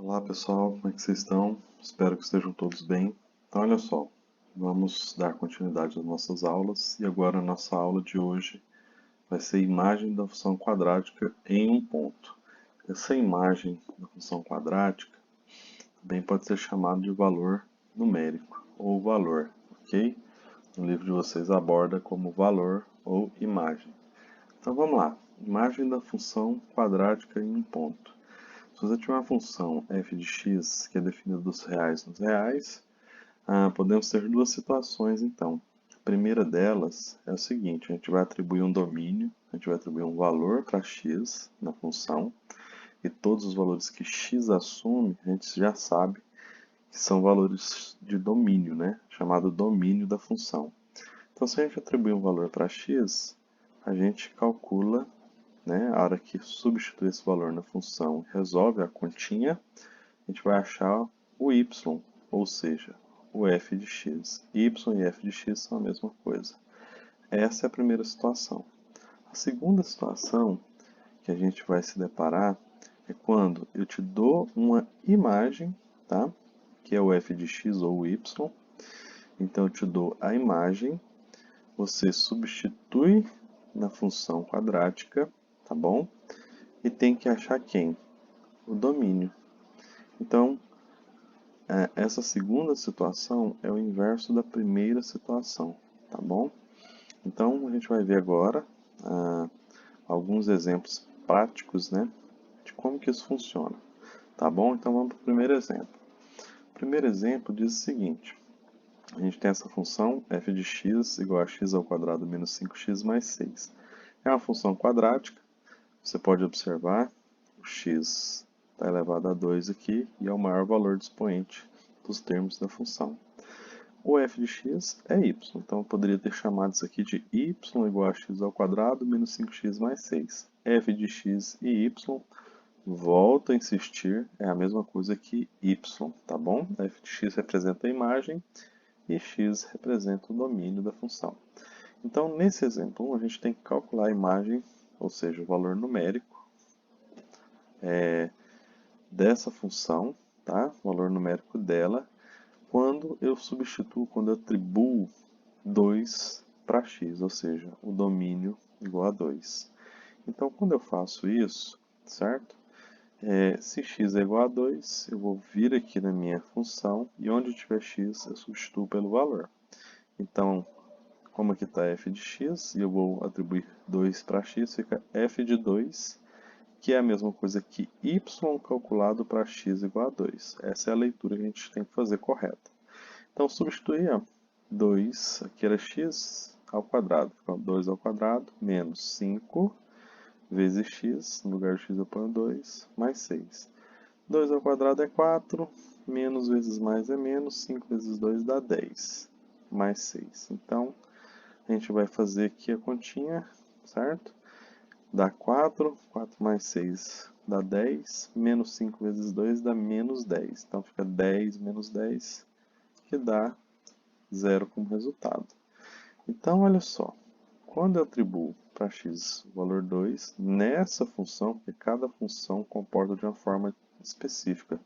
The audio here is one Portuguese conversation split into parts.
Olá pessoal, como é que vocês estão? Espero que estejam todos bem. Então, olha só, vamos dar continuidade às nossas aulas e agora a nossa aula de hoje vai ser imagem da função quadrática em um ponto. Essa imagem da função quadrática também pode ser chamada de valor numérico ou valor, ok? No livro de vocês aborda como valor ou imagem. Então vamos lá, imagem da função quadrática em um ponto. Se você tiver uma função f de x que é definida dos reais nos reais, podemos ter duas situações então. A primeira delas é o seguinte, a gente vai atribuir um domínio, a gente vai atribuir um valor para x na função, e todos os valores que x assume, a gente já sabe que são valores de domínio, né? Chamado domínio da função. Então, se a gente atribuir um valor para x, a gente calcula, né, a hora que substitui esse valor na função, resolve a continha, a gente vai achar o y, ou seja, o f de x. Y e f de x são a mesma coisa. Essa é a primeira situação. A segunda situação que a gente vai se deparar é quando eu te dou uma imagem, tá? Que é o f de x ou o y. Então eu te dou a imagem, você substitui na função quadrática, tá bom? E tem que achar quem? O domínio. Então, essa segunda situação é o inverso da primeira situação, tá bom? Então, a gente vai ver agora alguns exemplos práticos, né, de como que isso funciona, tá bom? Então, vamos para o primeiro exemplo. O primeiro exemplo diz o seguinte, a gente tem essa função f de x igual a x ao quadrado menos 5x mais 6. É uma função quadrática, você pode observar, o x está elevado a 2 aqui e é o maior valor do expoente dos termos da função. O f de x é y, então eu poderia ter chamado isso aqui de y igual a x ao quadrado menos 5x mais 6. f de x e y, volto a insistir, é a mesma coisa que y, tá bom? f de x representa a imagem e x representa o domínio da função. Então, nesse exemplo 1, a gente tem que calcular a imagem, ou seja, o valor numérico dessa função, tá? O valor numérico dela, quando eu substituo, quando eu atribuo 2 para x, ou seja, o domínio igual a 2. Então, quando eu faço isso, certo? Se x é igual a 2, eu vou vir aqui na minha função e onde tiver x, eu substituo pelo valor. Então, como aqui está f de x, e eu vou atribuir 2 para x, fica f de 2, que é a mesma coisa que y calculado para x igual a 2. Essa é a leitura que a gente tem que fazer correta. Então, substituir 2, aqui era x ao quadrado, fica 2 ao quadrado, menos 5 vezes x, no lugar de x eu ponho 2, mais 6. 2 ao quadrado é 4, menos vezes mais é menos, 5 vezes 2 dá 10, mais 6. Então, a gente vai fazer aqui a continha, certo? Dá 4, 4 mais 6 dá 10, menos 5 vezes 2 dá menos 10. Então fica 10 menos 10, que dá 0 como resultado. Então, olha só, quando eu atribuo para x o valor 2, nessa função, porque cada função comporta de uma forma específica.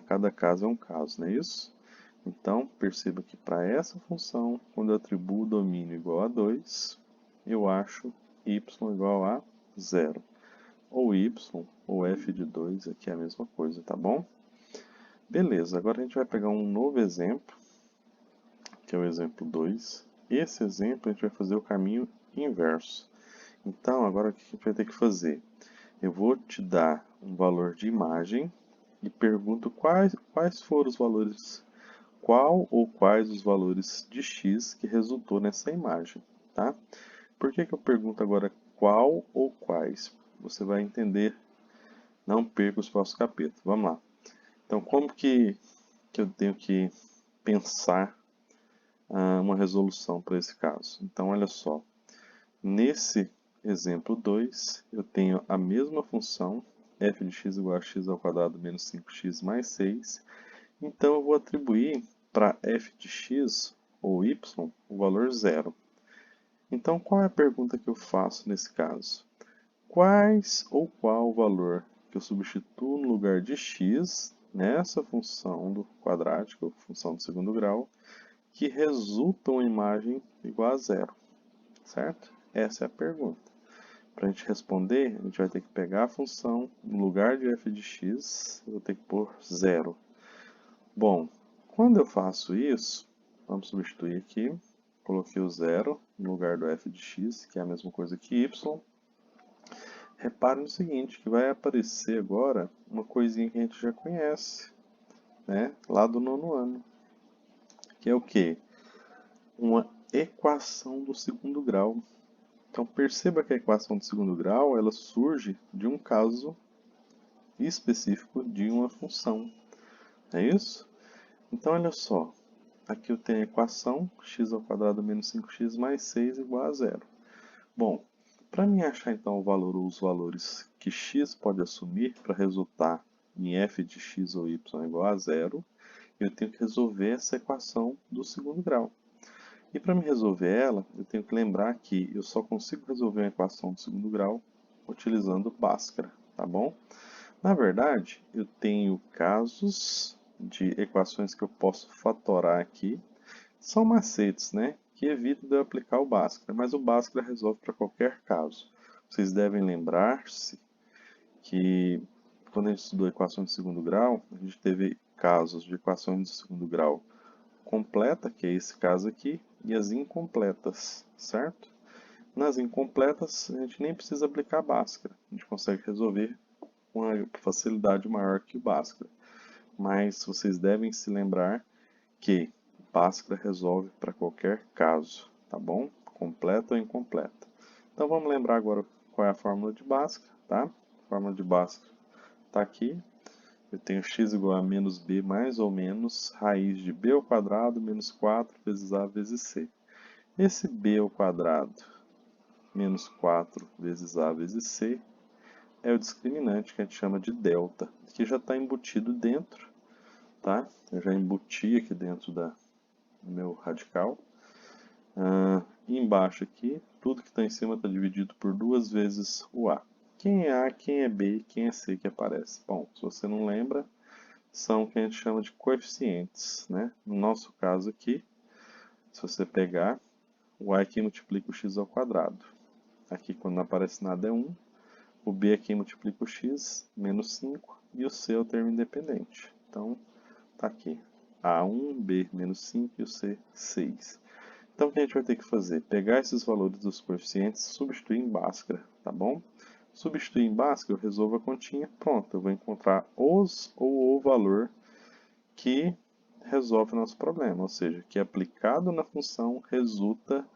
Cada caso é um caso, não é isso? Então, perceba que para essa função, quando eu atribuo o domínio igual a 2, eu acho y igual a 0. Ou y, ou f de 2, aqui é a mesma coisa, tá bom? Beleza, agora a gente vai pegar um novo exemplo, que é o exemplo 2. Esse exemplo a gente vai fazer o caminho inverso. Então, agora o que a gente vai ter que fazer? Eu vou te dar um valor de imagem e pergunto quais foram os valores, qual ou quais os valores de x que resultou nessa imagem, tá? Por que eu pergunto agora qual ou quais? Você vai entender, não perca os próximos capítulos. Vamos lá. Então, como que eu tenho que pensar uma resolução para esse caso? Então, olha só. Nesse exemplo 2, eu tenho a mesma função, f de x igual a x ao quadrado menos 5x mais 6. Então, eu vou atribuir para f de x ou y o valor 0. Então, qual é a pergunta que eu faço nesse caso? Quais ou qual o valor que eu substituo no lugar de x nessa função do quadrática, ou função do segundo grau, que resulta uma imagem igual a zero, certo? Essa é a pergunta. Para a gente responder, a gente vai ter que pegar a função, no lugar de f de x, eu vou ter que pôr zero. Bom, quando eu faço isso, vamos substituir aqui, coloquei o zero no lugar do f de x, que é a mesma coisa que y. Repare no seguinte, que vai aparecer agora uma coisinha que a gente já conhece, né? Lá do nono ano, que é o quê? Uma equação do segundo grau. Então perceba que a equação do segundo grau ela surge de um caso específico de uma função. É isso? Então olha só, aqui eu tenho a equação x² menos 5x mais 6 igual a zero. Bom, para mim achar então o valor ou os valores que x pode assumir para resultar em f de x ou y igual a zero, eu tenho que resolver essa equação do segundo grau. E para me resolver ela, eu tenho que lembrar que eu só consigo resolver uma equação do segundo grau utilizando Bhaskara, tá bom? Na verdade, eu tenho casos de equações que eu posso fatorar aqui. São macetes, né? Que evitam de eu aplicar o Bhaskara, mas o Bhaskara resolve para qualquer caso. Vocês devem lembrar-se que quando a gente estudou equações de segundo grau, a gente teve casos de equações de segundo grau completa, que é esse caso aqui, e as incompletas, certo? Nas incompletas, a gente nem precisa aplicar Bhaskara, a gente consegue resolver com uma facilidade maior que o Bhaskara. Mas vocês devem se lembrar que Bhaskara resolve para qualquer caso, tá bom? Completa ou incompleta. Então vamos lembrar agora qual é a fórmula de Bhaskara, tá? A fórmula de Bhaskara está aqui. Eu tenho x igual a menos b mais ou menos raiz de b ao quadrado menos 4 vezes a vezes c. Esse b ao quadrado menos 4 vezes a vezes c é o discriminante que a gente chama de delta, que já está embutido dentro, tá? Eu já embuti aqui dentro do meu radical. E embaixo aqui, tudo que está em cima está dividido por 2 vezes o a. Quem é a, quem é b, quem é c que aparece? Bom, se você não lembra, são o que a gente chama de coeficientes, né? No nosso caso aqui, se você pegar, o a é quem multiplica o x ao quadrado. Aqui, quando não aparece nada, é 1. O b é quem multiplica o x, menos 5. E o c é o termo independente. Então, tá aqui. A1, b menos 5 e o c, 6. Então, o que a gente vai ter que fazer? Pegar esses valores dos coeficientes e substituir em Bhaskara, tá bom? Substituir em Bhaskara, eu resolvo a continha, pronto. Eu vou encontrar os ou o valor que resolve o nosso problema, ou seja, que aplicado na função resulta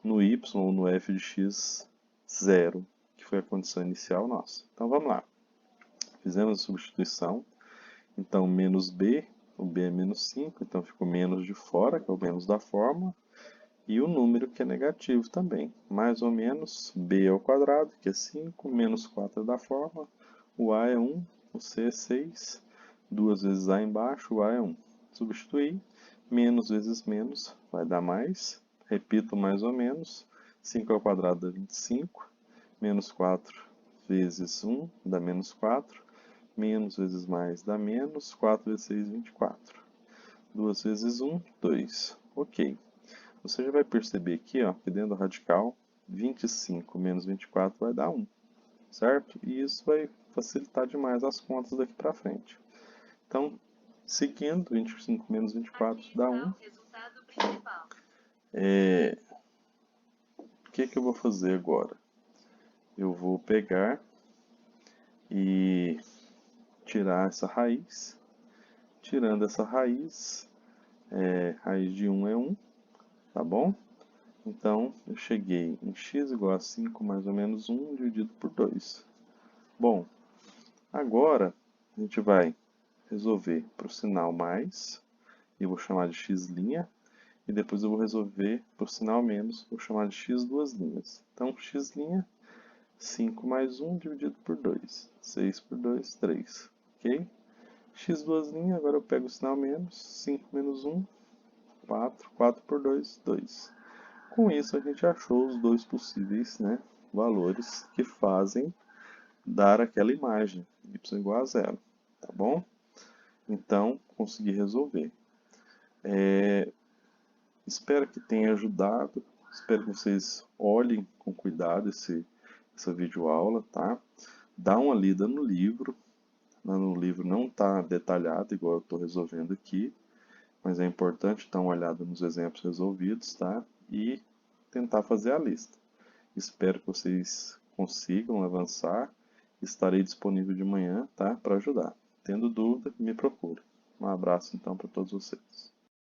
no y ou no f de x zero, que foi a condição inicial nossa. Então vamos lá. Fizemos a substituição. Então menos b, o b é menos 5, então ficou menos de fora, que é o menos da fórmula, e o número que é negativo também. Mais ou menos b ao quadrado, que é 5, menos 4 da fórmula, o a é 1, o c é 6, 2 vezes a embaixo, o a é 1. Substituir, menos vezes menos vai dar mais, repito mais ou menos, 5 ao quadrado dá 25, menos 4 vezes 1 dá menos 4, menos vezes mais dá menos, 4 vezes 6, 24. 2 vezes 1, 2. Ok. Você já vai perceber aqui, ó, que dentro do radical, 25 menos 24 vai dar 1, certo? E isso vai facilitar demais as contas daqui para frente. Então, seguindo, 25 menos 24 dá 1. O que eu vou fazer agora? Eu vou pegar e tirar essa raiz. Tirando essa raiz, raiz de 1 é 1, tá bom? Então, eu cheguei em x igual a 5 mais ou menos 1 dividido por 2. Bom, agora a gente vai resolver para o sinal mais, e eu vou chamar de x', e depois eu vou resolver para o sinal menos, vou chamar de x duas linhas. Então, x', 5 mais 1 dividido por 2. 6 por 2, 3. Ok? X duas linhas, agora eu pego o sinal menos, 5 menos 1, 4, 4 por 2, 2. Com isso a gente achou os dois possíveis, né, valores que fazem dar aquela imagem, y igual a zero, tá bom? Então, consegui resolver. Espero que tenha ajudado, espero que vocês olhem com cuidado essa videoaula, tá? Dá uma lida no livro, no livro não está detalhado igual eu estou resolvendo aqui, mas é importante dar uma olhada nos exemplos resolvidos, tá? E tentar fazer a lista. Espero que vocês consigam avançar. Estarei disponível de manhã, tá? Para ajudar. Tendo dúvida, me procure. Um abraço então para todos vocês.